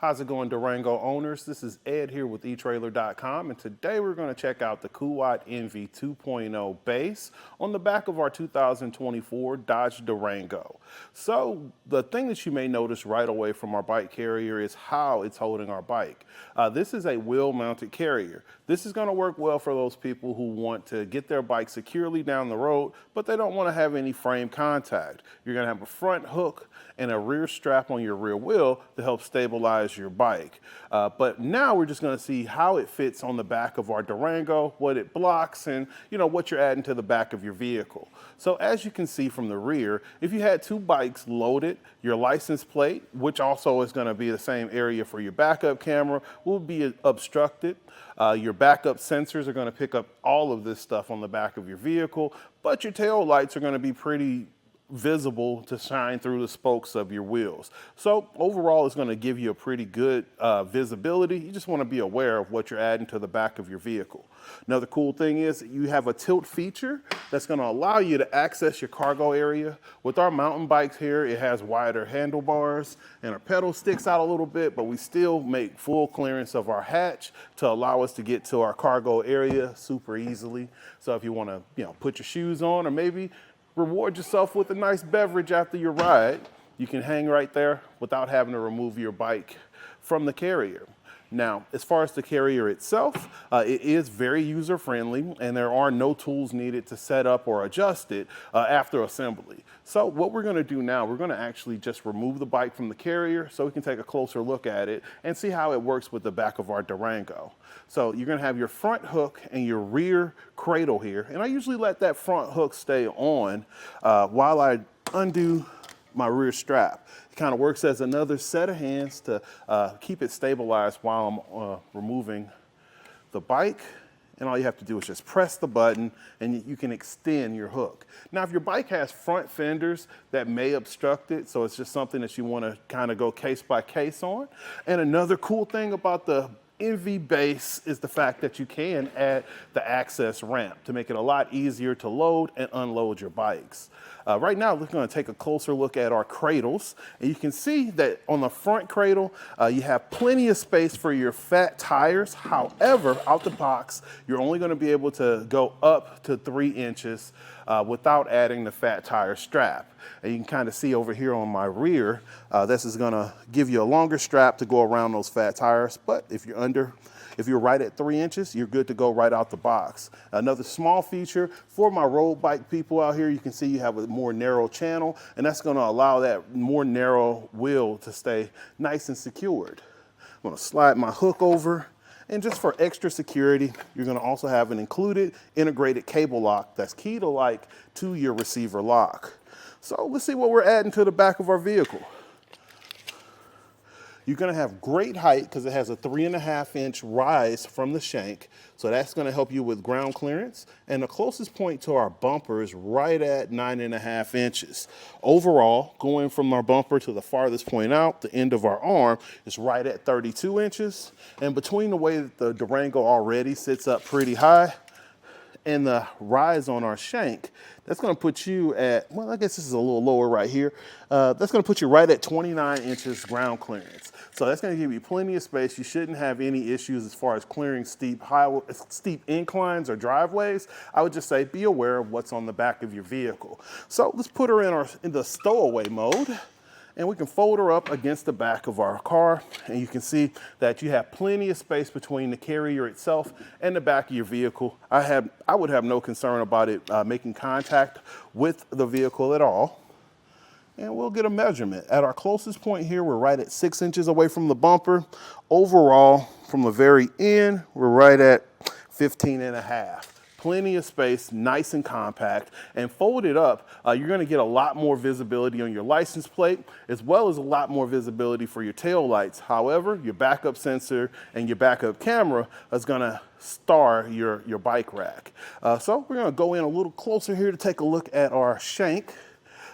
How's it going, Durango owners? This is Ed here with etrailer.com, and today we're going to check out the Kuat Envy 2.0 base on the back of our 2024 Dodge Durango. So the thing that you may notice right away from our bike carrier is how it's holding our bike. This is a wheel-mounted carrier. This is going to work well for those people who want to get their bike securely down the road, but they don't want to have any frame contact. You're going to have a front hook and a rear strap on your rear wheel to help stabilize your bike. But now we're just going to see how it fits on the back of our Durango, what it blocks, and what you're adding to the back of your vehicle. So as you can see from the rear, if you had two bikes loaded, your license plate, which also is going to be the same area for your backup camera, will be obstructed. Your backup sensors are going to pick up all of this stuff on the back of your vehicle, but your tail lights are going to be pretty visible to shine through the spokes of your wheels. So overall, it's going to give you a pretty good visibility. You just want to be aware of what you're adding to the back of your vehicle. Another cool thing is you have a tilt feature that's going to allow you to access your cargo area. With our mountain bikes here, it has wider handlebars and our pedal sticks out a little bit, but we still make full clearance of our hatch to allow us to get to our cargo area super easily. So if you want to, put your shoes on or maybe reward yourself with a nice beverage after your ride, you can hang right there without having to remove your bike from the carrier. Now, as far as the carrier itself, it is very user-friendly, and there are no tools needed to set up or adjust it after assembly. So what we're going to do now, we're going to actually just remove the bike from the carrier so we can take a closer look at it and see how it works with the back of our Durango. So you're going to have your front hook and your rear cradle here, and I usually let that front hook stay on while I undo my rear strap. It kind of works as another set of hands to keep it stabilized while I'm removing the bike. And all you have to do is just press the button and you can extend your hook. Now, if your bike has front fenders, that may obstruct it, so it's just something that you want to kind of go case by case on. And another cool thing about the Envy base is the fact that you can add the access ramp to make it a lot easier to load and unload your bikes. Right now, we're going to take a closer look at our cradles, and you can see that on the front cradle, you have plenty of space for your fat tires. However, out the box, you're only going to be able to go up to 3 inches without adding the fat tire strap. And you can kind of see over here on my rear, this is going to give you a longer strap to go around those fat tires. But if you're right at 3 inches, you're good to go right out the box. Another small feature for my road bike people out here, you can see you have a more narrow channel, and that's going to allow that more narrow wheel to stay nice and secured. I'm going to slide my hook over. And just for extra security, you're going to also have an included integrated cable lock that's key to your receiver lock. So let's see what we're adding to the back of our vehicle. You're going to have great height because it has a 3.5-inch rise from the shank. So that's going to help you with ground clearance. And the closest point to our bumper is right at 9.5 inches. Overall, going from our bumper to the farthest point out, the end of our arm, is right at 32 inches. And between the way that the Durango already sits up pretty high and the rise on our shank, that's going to put you at, well, I guess this is a little lower right here. That's going to put you right at 29 inches ground clearance. So that's going to give you plenty of space. You shouldn't have any issues as far as clearing steep inclines or driveways. I would just say be aware of what's on the back of your vehicle. So let's put her in the stowaway mode. And we can fold her up against the back of our car, and you can see that you have plenty of space between the carrier itself and the back of your vehicle. I would have no concern about it making contact with the vehicle at all. And we'll get a measurement. At our closest point here, we're right at 6 inches away from the bumper. Overall, from the very end, we're right at 15.5. Plenty of space, nice and compact, and folded up, you're going to get a lot more visibility on your license plate, as well as a lot more visibility for your tail lights. However, your backup sensor and your backup camera is going to star your bike rack. So we're going to go in a little closer here to take a look at our shank.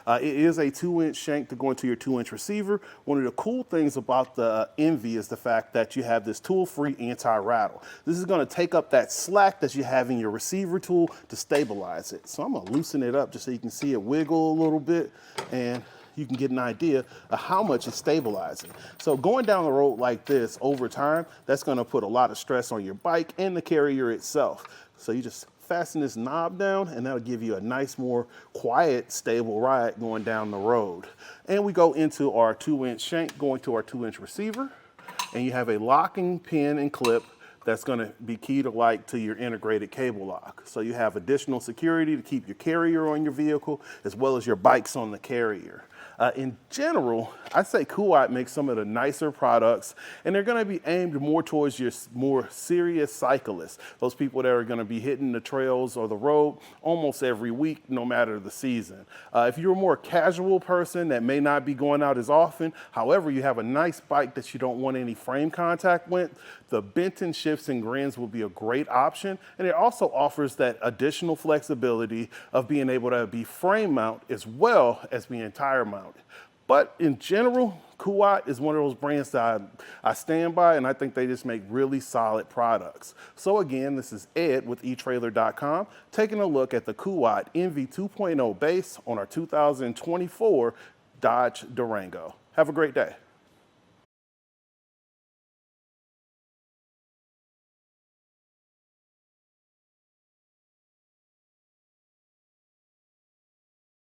It is a 2-inch shank to go into your 2-inch receiver. One of the cool things about the Envy is the fact that you have this tool-free anti-rattle. This is going to take up that slack that you have in your receiver tool to stabilize it. So I'm going to loosen it up just so you can see it wiggle a little bit, and you can get an idea of how much it's stabilizing. So going down the road like this over time, that's gonna put a lot of stress on your bike and the carrier itself. So you just fasten this knob down and that'll give you a nice, more quiet, stable ride going down the road. And we go into our 2-inch shank, going to our 2-inch receiver, and you have a locking pin and clip that's going to be key to your integrated cable lock. So you have additional security to keep your carrier on your vehicle as well as your bikes on the carrier. In general, I'd say Kuat makes some of the nicer products, and they're going to be aimed more towards your more serious cyclists, those people that are going to be hitting the trails or the road almost every week, no matter the season. If you're a more casual person that may not be going out as often, however, you have a nice bike that you don't want any frame contact with, the Benton shifts and grins will be a great option, and it also offers that additional flexibility of being able to be frame mount as well as being tire mounted. But in general, Kuat is one of those brands that I stand by, and I think they just make really solid products. So again, this is Ed with etrailer.com, taking a look at the Kuat NV 2.0 base on our 2024 Dodge Durango. Have a great day.